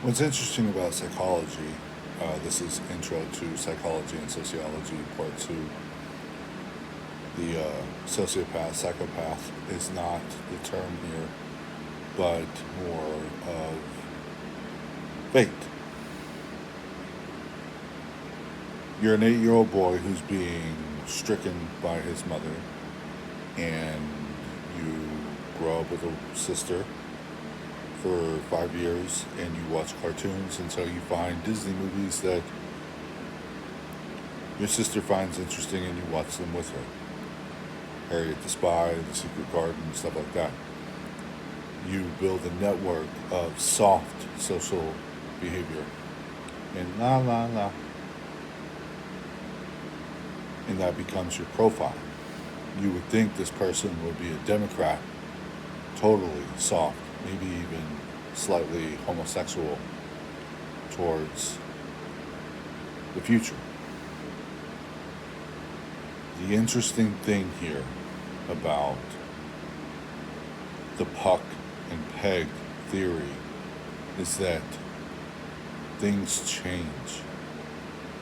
What's interesting about psychology, this is Intro to Psychology and Sociology, Part 2. The sociopath, psychopath is not the term here, but more of fate. You're an 8-year-old boy who's being stricken by his mother, and you grow up with a sister for 5 years, and you watch cartoons until you find Disney movies that your sister finds interesting, and you watch them with her. Harriet the Spy, The Secret Garden, stuff like that. You build a network of soft social behavior, and and that becomes your profile. You would think this person would be a Democrat, totally soft, maybe even slightly homosexual towards the future. The interesting thing here about the puck and peg theory is that things change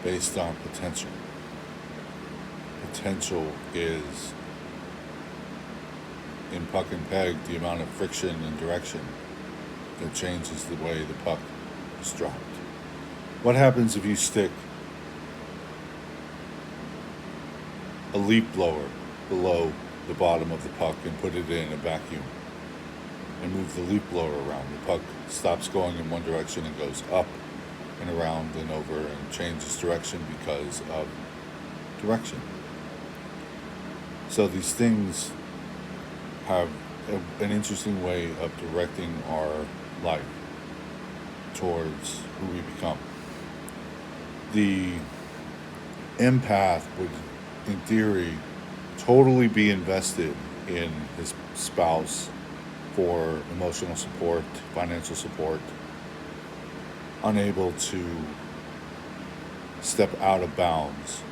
based on potential. Potential is, in puck and peg, the amount of friction and direction that changes the way the puck is dropped. What happens if you stick a leaf blower below the bottom of the puck and put it in a vacuum and move the leaf blower around? The puck stops going in one direction and goes up and around and over and changes direction because of direction. So these things have an interesting way of directing our life towards who we become. The empath would, in theory, totally be invested in his spouse for emotional support, financial support, unable to step out of bounds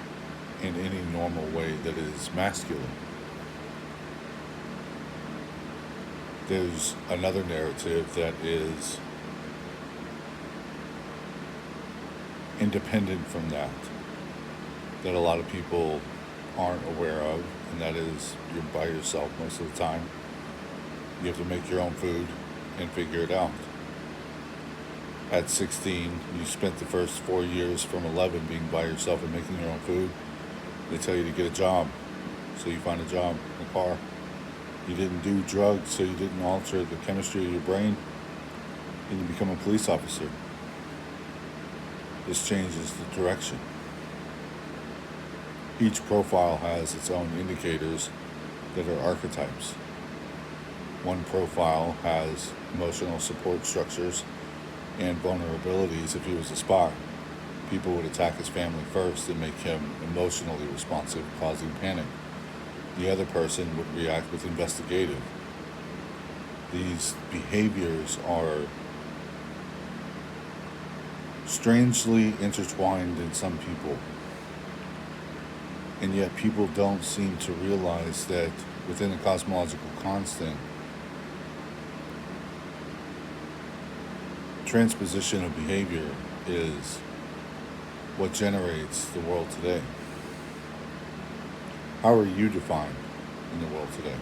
in any normal way that is masculine. There's another narrative that is independent from that a lot of people aren't aware of, and that is you're by yourself most of the time. You have to make your own food and figure it out. At 16, you spent the first 4 years from 11 being by yourself and making your own food. They tell you to get a job, so you find a job, a car. You didn't do drugs, so you didn't alter the chemistry of your brain, and you become a police officer. This changes the direction. Each profile has its own indicators that are archetypes. One profile has emotional support structures and vulnerabilities. If he was a spy, people would attack his family first and make him emotionally responsive, causing panic. The other person would react with investigative. These behaviors are strangely intertwined in some people, and yet people don't seem to realize that within a cosmological constant, transposition of behavior is what generates the world today. How are you defined in the world today?